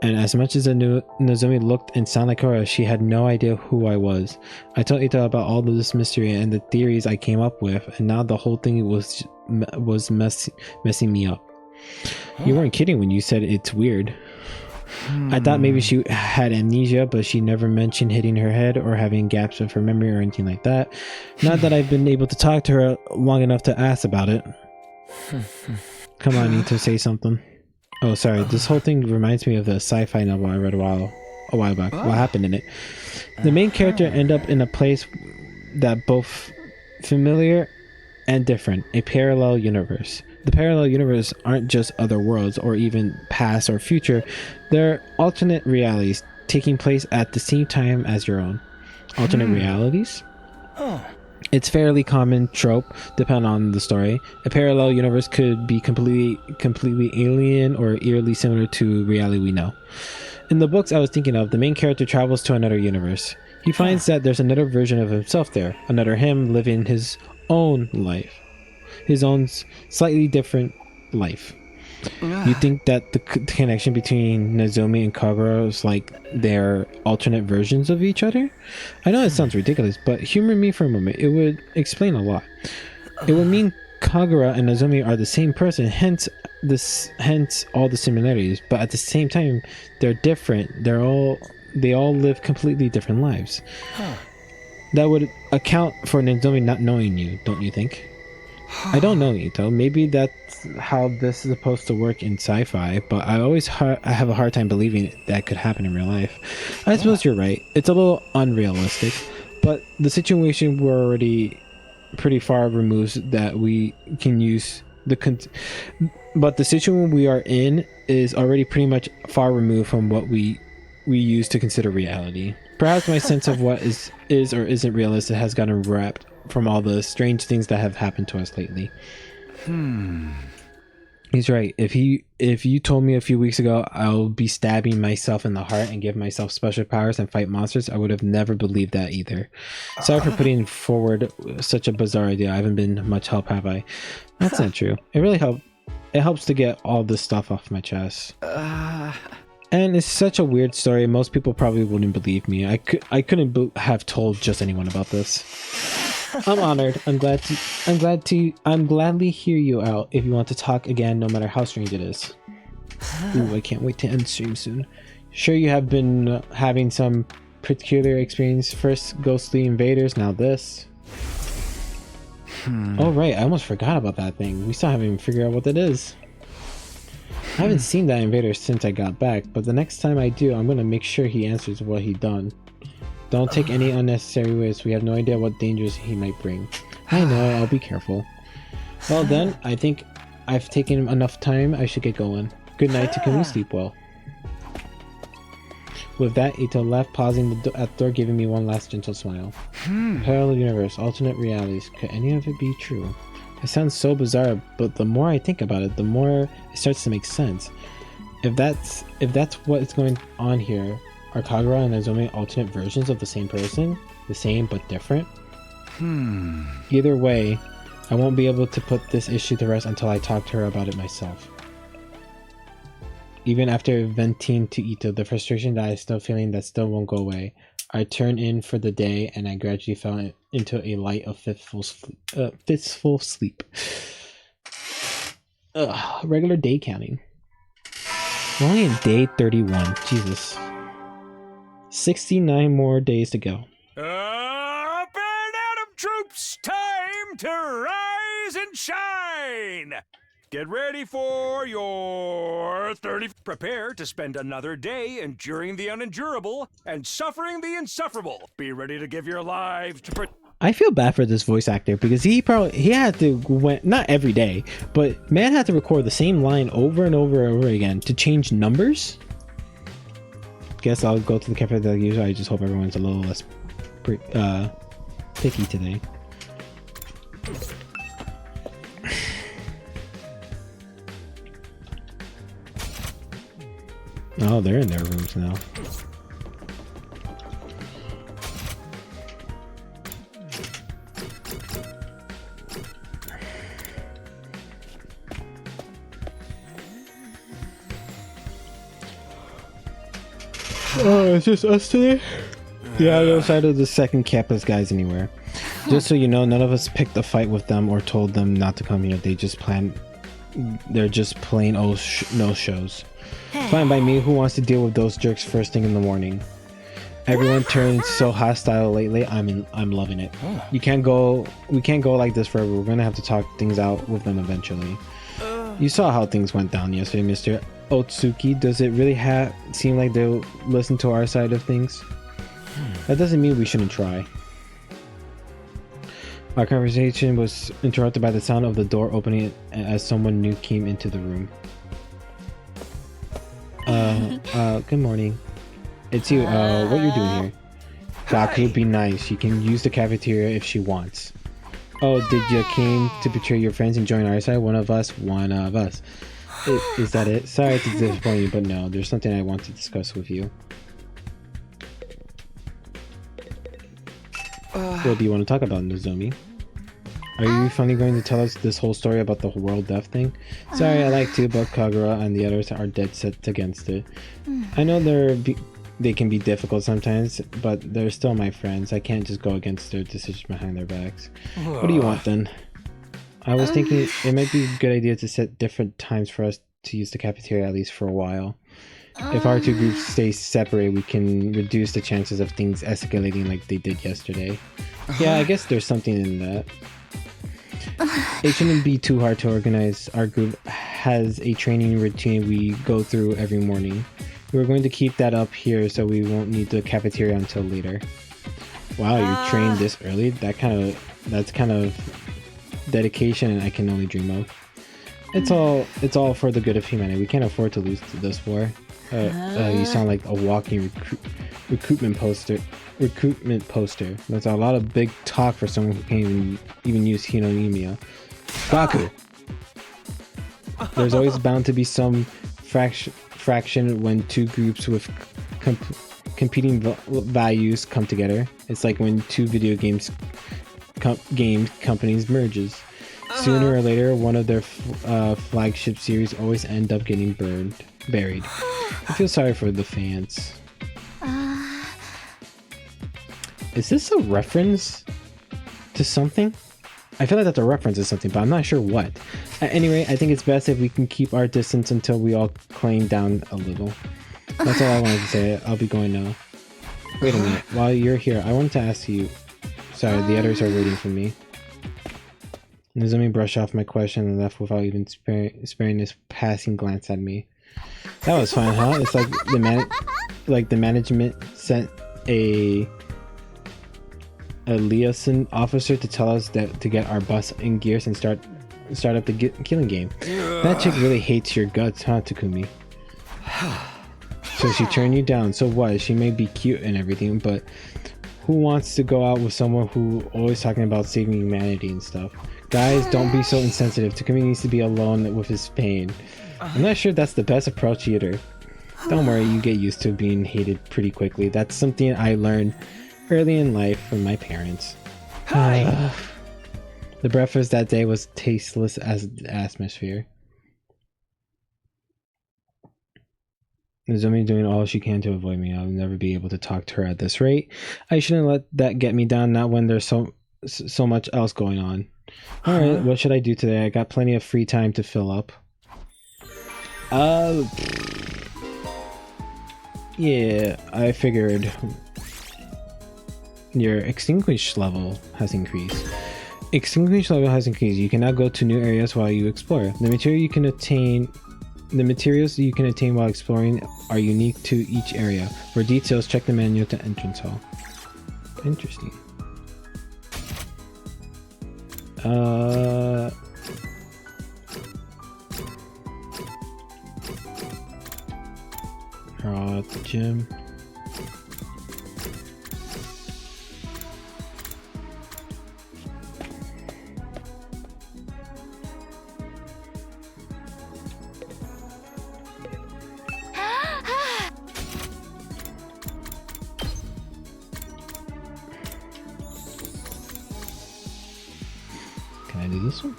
And as much as Nozomi looked and sounded like Kura, she had no idea who I was. I told Ita about all of this mystery and the theories I came up with, and now the whole thing was messing me up. You weren't kidding when you said it's weird. I thought maybe she had amnesia, but she never mentioned hitting her head or having gaps of her memory or anything like that. Not that I've been able to talk to her long enough to ask about it. Come on, I need to say something. Oh, sorry. This whole thing reminds me of the sci-fi novel I read a while back. What happened in it? The main character ended up in a place that both familiar and different, a parallel universe. The parallel universe aren't just other worlds or even past or future. They're alternate realities taking place at the same time as your own. Alternate realities? It's fairly common trope, depending on the story. A parallel universe could be completely alien or eerily similar to reality we know. In the books I was thinking of, the main character travels to another universe. He finds that there's another version of himself there, another him living his own life. His own slightly different life. You think that the connection between Nozomi and Kagura is like they're alternate versions of each other? I know it sounds ridiculous, but humor me for a moment. It would explain a lot. It would mean Kagura and Nozomi are the same person, hence all the similarities, but at the same time they're different. They all live completely different lives. That would account for Nozomi not knowing you, don't you think? I don't know, Ito. Maybe that's how this is supposed to work in sci-fi, but I have a hard time believing that could happen in real life. I suppose you're right. It's a little unrealistic, but the situation we're already pretty far removed that we can use but the situation we are in is already pretty much far removed from what we use to consider reality. Perhaps my sense of what is or isn't realistic has gotten wrapped from all the strange things that have happened to us lately. He's right. If you told me a few weeks ago I'll be stabbing myself in the heart and give myself special powers and fight monsters, I would have never believed that either. Sorry for putting forward such a bizarre idea. I haven't been much help, have I? That's not true. It really helps to get all this stuff off my chest. And it's such a weird story. Most people probably wouldn't believe me. I couldn't have told just anyone about this. I'm honored. I'm gladly hear you out if you want to talk again, no matter how strange it is. Ooh, I can't wait to end stream soon. Sure, you have been having some peculiar experience. First ghostly invaders, now this. Oh right, I almost forgot about that thing. We still haven't even figured out what that is. I haven't seen that invader since I got back, but the next time I do, I'm gonna make sure he answers what he done. Don't take any unnecessary risks. We have no idea what dangers he might bring. I know, I'll be careful. Well then, I think I've taken enough time. I should get going. Good night to Can we sleep well? With that, Ito left, pausing at the door, giving me one last gentle smile. Parallel universe, alternate realities. Could any of it be true? It sounds so bizarre, but the more I think about it, the more it starts to make sense. If that's what is going on here, are Kagura and Nozomi alternate versions of the same person? The same but different? Either way, I won't be able to put this issue to rest until I talk to her about it myself. Even after venting to Ito, the frustration that I'm still feeling that still won't go away, I turned in for the day and I gradually fell into a light of fitful sleep. Regular day counting. We're only in day 31. Jesus. 69 more days to go. Up and Atom troops! Time to rise and shine! Get ready for your 30. Prepare to spend another day enduring the unendurable and suffering the insufferable. Be ready to give your lives to I feel bad for this voice actor because he had to not every day, but man had to record the same line over and over and over again to change numbers. Guess I'll go to the cafe like usual. I just hope everyone's a little less picky today. Oh, they're in their rooms now. Oh, it's just us today? Yeah, no side of the second campus guys anywhere. Just so you know, none of us picked a fight with them or told them not to come here. They're just plain old no-shows. Fine by me. Who wants to deal with those jerks first thing in the morning? Everyone turns so hostile lately. I'm loving it. We can't go like this forever. We're gonna have to talk things out with them eventually. You saw how things went down yesterday, Mr. Otsuki. Does it really seem like they'll listen to our side of things? That doesn't mean we shouldn't try. Our conversation was interrupted by the sound of the door opening as someone new came into the room. Good morning. It's you. What you're doing here? Gaku, be nice. She can use the cafeteria if she wants. Oh, did you came to betray your friends and join our side? One of us. Is that it? Sorry to disappoint you, but no, there's something I want to discuss with you. What do you want to talk about, Nozomi? Are you finally going to tell us this whole story about the world death thing? Sorry, I like to, but Kagura and the others are dead set against it. I know they can be difficult sometimes, but they're still my friends. I can't just go against their decisions behind their backs. What do you want then? I was thinking it might be a good idea to set different times for us to use the cafeteria at least for a while. If our two groups stay separate, we can reduce the chances of things escalating like they did yesterday. Yeah, I guess there's something in that. It shouldn't be too hard to organize. Our group has a training routine we go through every morning. We're going to keep that up here so we won't need the cafeteria until later. Wow, you trained this early? That's kind of dedication I can only dream of. It's all for the good of humanity. We can't afford to lose to this war. You sound like a walking recruitment poster. That's a lot of big talk for someone who can't even use Hinonomiya. Baku! There's always bound to be some fraction when two groups with competing values come together. It's like when two video game companies merges. Sooner or later, one of their flagship series always end up getting buried. I feel sorry for the fans. Is this a reference to something? I feel like that's a reference to something, but I'm not sure what. Anyway, I think it's best if we can keep our distance until we all claim down a little. That's all I wanted to say. I'll be going now. Wait a minute. While you're here, I wanted to ask you... Sorry, the others are waiting for me. Nozomi brushed off my question and left without even sparing this passing glance at me. That was fun, huh? It's like the management sent a liaison officer to tell us that to get our bus in gears and start up the killing game. That chick really hates your guts, huh, Takumi? So she turned you down. So what? She may be cute and everything, but who wants to go out with someone who always talking about saving humanity and stuff? Guys, don't be so insensitive. Takumi needs to be alone with his pain. I'm not sure that's the best approach either. Don't worry, you get used to being hated pretty quickly. That's something I learned early in life from my parents. The breakfast that day was tasteless as the atmosphere. Nozomi doing all she can to avoid me. I'll never be able to talk to her at this rate. I shouldn't let that get me down, not when there's so much else going on. Alright, what should I do today? I got plenty of free time to fill up. Yeah, I figured your extinguish level has increased. Extinguish level has increased. You can now go to new areas while you explore. The materials you can attain while exploring are unique to each area. For details, check the manual to entrance hall. Interesting. At the gym. Can I do this one?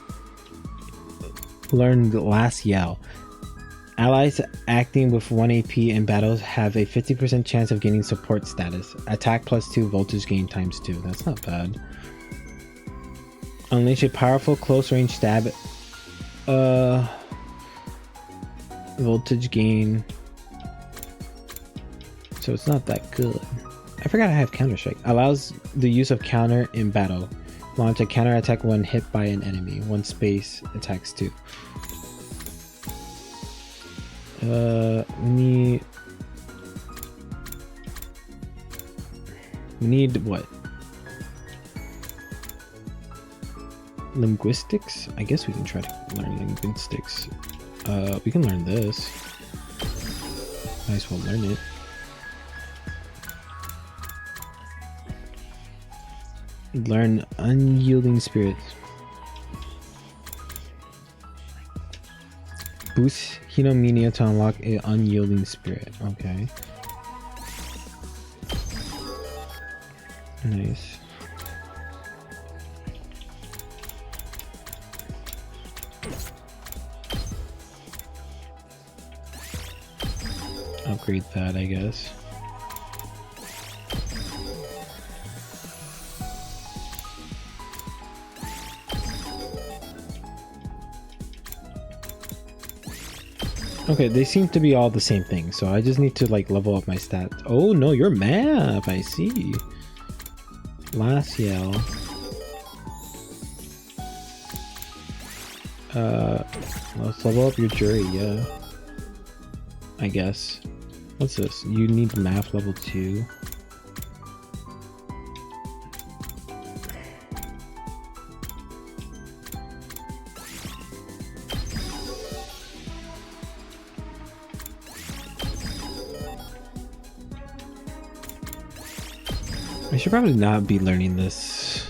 Learn the last yell. Allies acting with 1 AP in battles have a 50% chance of gaining support status. Attack +2, voltage gain ×2. That's not bad. Unleash a powerful close range stab. Voltage gain. So it's not that good. I forgot I have counter strike. Allows the use of counter in battle. Launch a counter attack when hit by an enemy. 1 space attacks 2. We need what? Linguistics? I guess we can try to learn linguistics. We can learn this. Might as well learn it. Learn unyielding spirits. Boost Hinominia to unlock an unyielding spirit. Okay. Nice. Upgrade that, I guess. Okay, they seem to be all the same thing, so I just need to like level up my stats. Oh no, your map, I see. Last yell. Let's level up your jury, yeah. I guess. What's this? You need map level 2. I should probably not be learning this.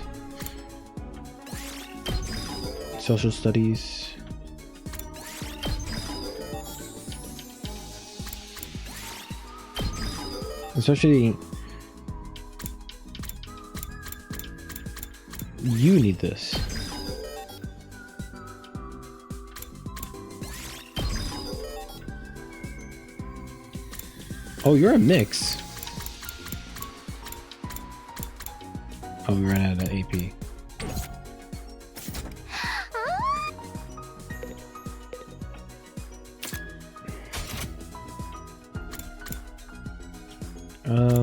Social studies. Especially, you need this. Oh, you're a mix. Oh, we ran out of AP.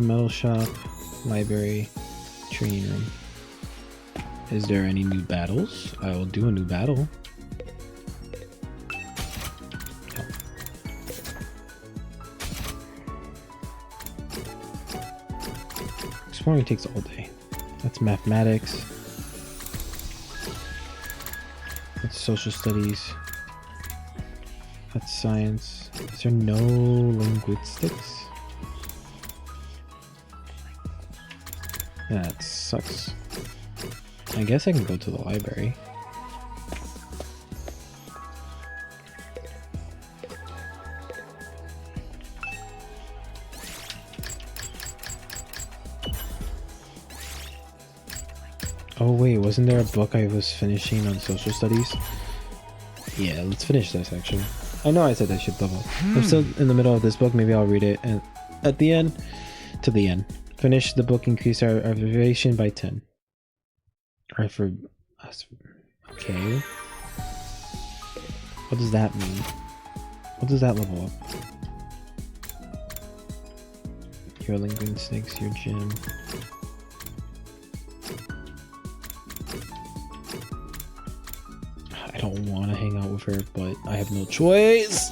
Metal shop, library, training room. Is there any new battles? I will do a new battle. Oh. Exploring takes all day. That's mathematics. That's social studies. That's science. Is there no linguistics? That sucks. I guess I can go to the library. Oh wait, wasn't there a book I was finishing on social studies? Yeah, let's finish this actually. I know I said I should level. I'm still in the middle of this book, maybe I'll read it and at the end, to the end. Finish the book, increase our observation by 10. Alright, for us. Okay. What does that mean? What does that level up? Your linguistics, your gym. I don't want to hang out with her, but I have no choice.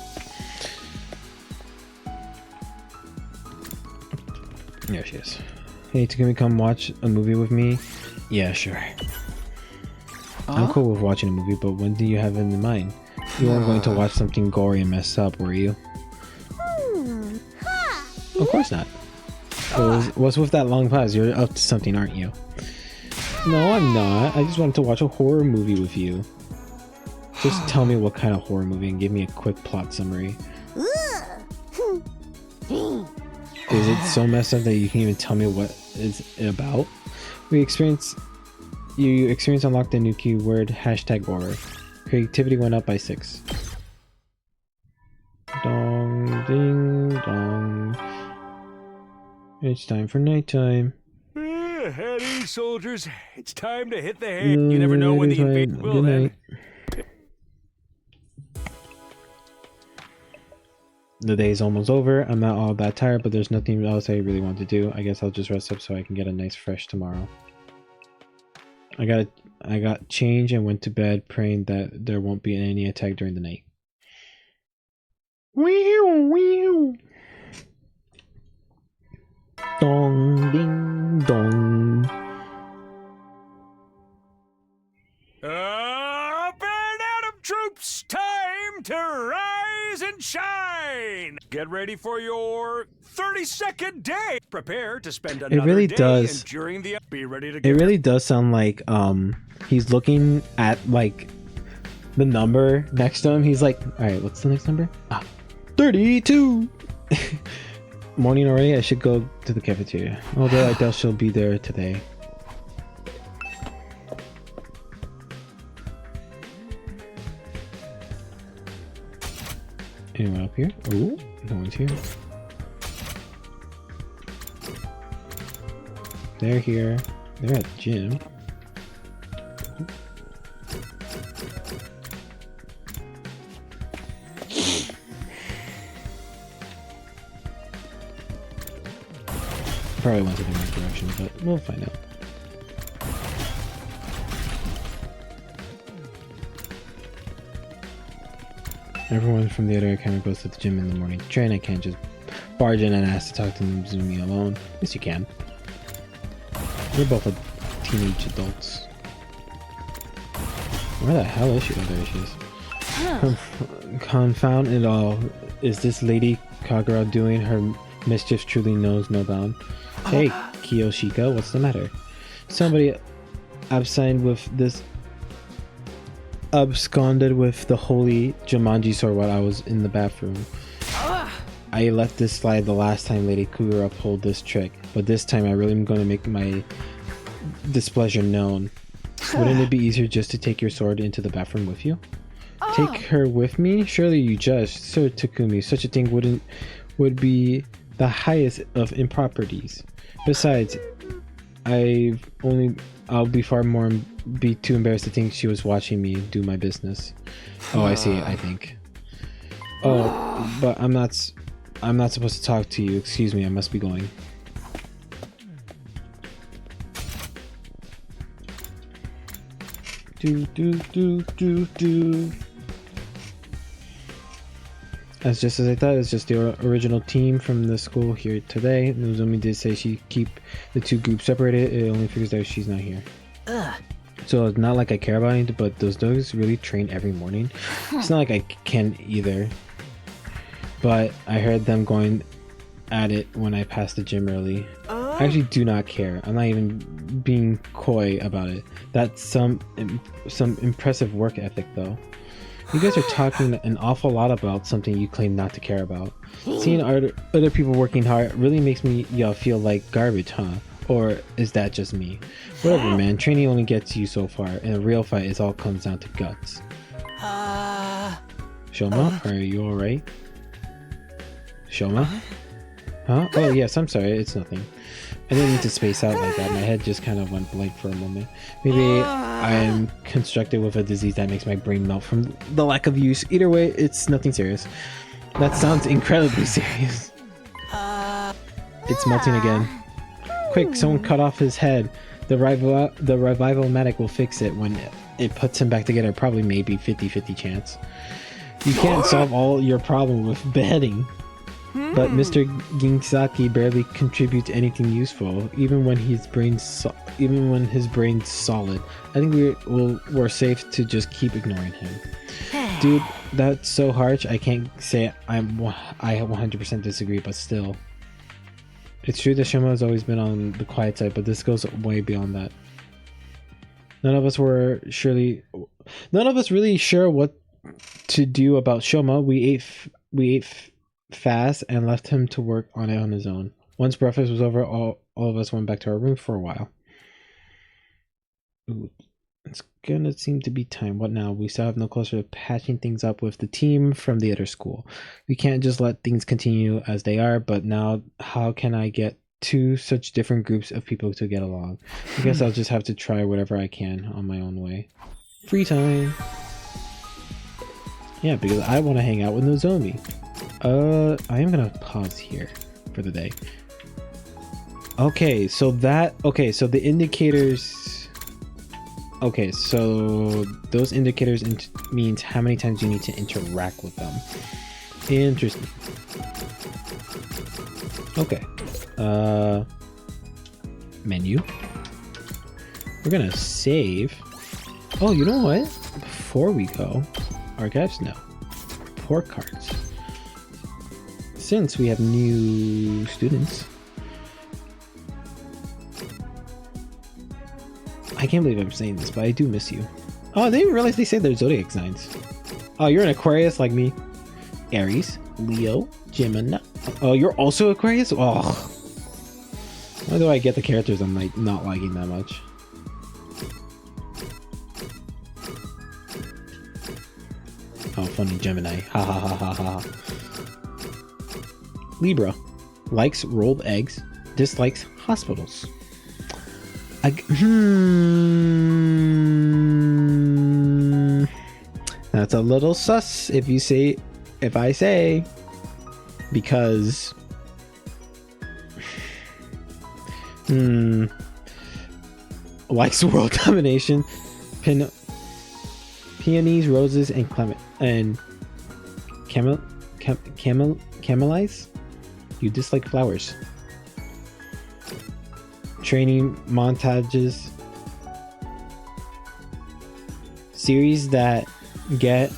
There she is. Hey, can we come watch a movie with me? Yeah, sure. I'm cool with watching a movie, but when do you have it in mind? You weren't going to watch something gory and messed up, were you? Of course not. What's with that long pause? You're up to something, aren't you? No, I'm not. I just wanted to watch a horror movie with you. Just tell me what kind of horror movie and give me a quick plot summary. Is it so messed up that you can't even tell me what it's about? You experience unlocked a new keyword, #horror. Creativity went up by 6. Dong ding dong. It's time for nighttime. Howdy, soldiers. It's time to hit the hay. You never know when the invasion will end. The day is almost over. I'm not all that tired, but there's nothing else I really want to do. I guess I'll just rest up so I can get a nice fresh tomorrow. I got changed and went to bed praying that there won't be any attack during the night. Wee wee. Dong ding dong. Up and Atom troops, time to rise and shine. Get ready for your 30-second day. Prepare to spend another really day does. enduring the. Be ready to. It really does sound like he's looking at like the number next to him. He's like, all right, what's the next number? 32. Morning already. I should go to the cafeteria. Although I doubt she'll be there today. Anyone up here? Ooh, no one's here. They're here. They're at the gym. Probably went in the right direction, but we'll find out. Everyone from the other academy goes to the gym in the morning to train. I can't just barge in and ask to talk to Mizumi alone. Yes, you can. We're both teenage adults. Where the hell is she? Oh, there she is. Confound it all. Is this Lady Kagura doing her mischief? Truly knows no bound. Hey, Kiyoshika, what's the matter? Somebody absconded with the holy Jumanji sword while I was in the bathroom. I let this slide the last time Lady Kagura pulled this trick, but this time I really am going to make my displeasure known. Wouldn't it be easier just to take your sword into the bathroom with you? Take her with me? Surely you just, so Takumi, such a thing would be the highest of improprieties. Besides, I'll be too embarrassed to think she was watching me do my business. Oh, I see, I think. Oh, but I'm not supposed to talk to you. Excuse me, I must be going. That's just as I thought. It's just the original team from the school here today. Nozomi did say she keep the two groups separated. It only figures out she's not here. So it's not like I care about anything, but those dogs really train every morning. It's not like I can either. But I heard them going at it when I passed the gym early. I actually do not care. I'm not even being coy about it. That's some impressive work ethic though. You guys are talking an awful lot about something you claim not to care about. Seeing other people working hard really makes me feel like garbage, huh? Or is that just me? Whatever, man. Training only gets you so far. In a real fight, it all comes down to guts. Shoma, are you alright? Shoma? Huh? Oh yes, I'm sorry. It's nothing. I didn't need to space out like that. My head just kind of went blank for a moment. Maybe I'm constructed with a disease that makes my brain melt from the lack of use. Either way, it's nothing serious. That sounds incredibly serious. It's melting again. Quick, someone cut off his head. The revival medic will fix it when it puts him back together. Probably maybe 50-50 chance. You can't solve all your problem with beheading. But Mr. Ginsaki barely contributes anything useful, even when his brain's solid. I think we're safe to just keep ignoring him. Dude, that's so harsh. I can't say I 100% disagree, but still. It's true that Shoma has always been on the quiet side, but this goes way beyond that. None of us really sure what to do about Shoma. We ate fast and left him to work on it on his own. Once breakfast was over, all of us went back to our room for a while. Ooh, it's gonna seem to be time. What now? We still have no closer to patching things up with the team from the other school. We can't just let things continue as they are, but now how can I get two such different groups of people to get along? I guess I'll just have to try whatever I can on my own way. Free time! Yeah, because I want to hang out with Nozomi. I am gonna pause here for the day. Okay, so the indicators. Okay, so those indicators means how many times you need to interact with them. Interesting. Okay. Menu. We're gonna save. Oh, you know what? Before we go, archives? No. Report cards. Since we have new students, I can't believe I'm saying this, but I do miss you. Oh, I didn't realize they said their zodiac signs. Oh, you're an Aquarius like me. Aries, Leo, Gemini. Oh, you're also Aquarius? Oh. Why do I get the characters I'm like not liking that much? Oh, funny Gemini. Ha ha ha ha ha. Libra. Likes rolled eggs. Dislikes hospitals. That's a little sus if I say, because likes world domination, peonies, roses, and camellies. You dislike flowers. Training montages. Series that get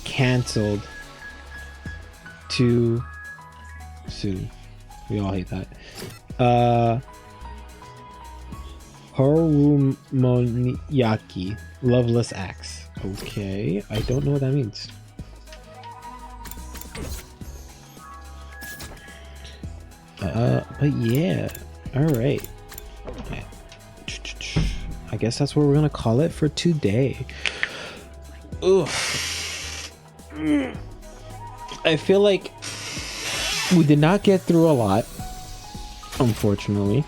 cancelled too soon. We all hate that. Horumoniaki. Loveless acts. Okay, I don't know what that means. But yeah. Alright. I guess that's what we're gonna call it for today. Oof. I feel like we did not get through a lot, unfortunately,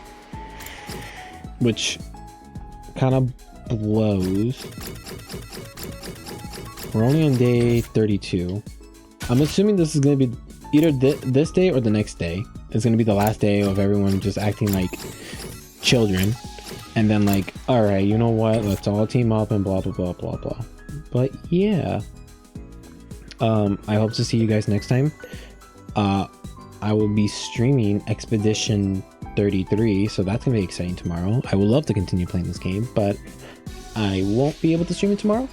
which kind of blows. We're only on day 32. I'm assuming this is going to be either this day or the next day. It's going to be the last day of everyone just acting like children, and then like, all right, you know what, let's all team up and blah blah blah blah blah. But yeah, I hope to see you guys next time. I will be streaming Expedition 33, so that's gonna be exciting tomorrow. I would love to continue playing this game, but I won't be able to stream it tomorrow,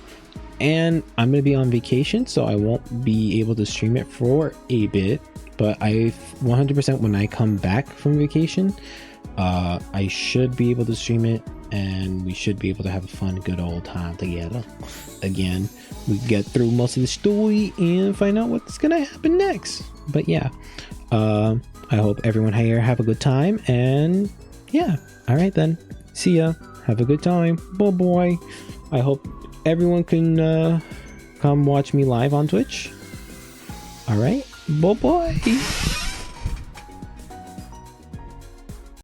and I'm gonna be on vacation, so I won't be able to stream it for a bit. But I 100% when I come back from vacation, I should be able to stream it, and we should be able to have a fun, good old time together. Again, we get through most of the story and find out what's gonna happen next. But yeah, I hope everyone here have a good time, and yeah, all right then, see ya, have a good time, bye bye. I hope everyone can come watch me live on Twitch. All right, bye bye.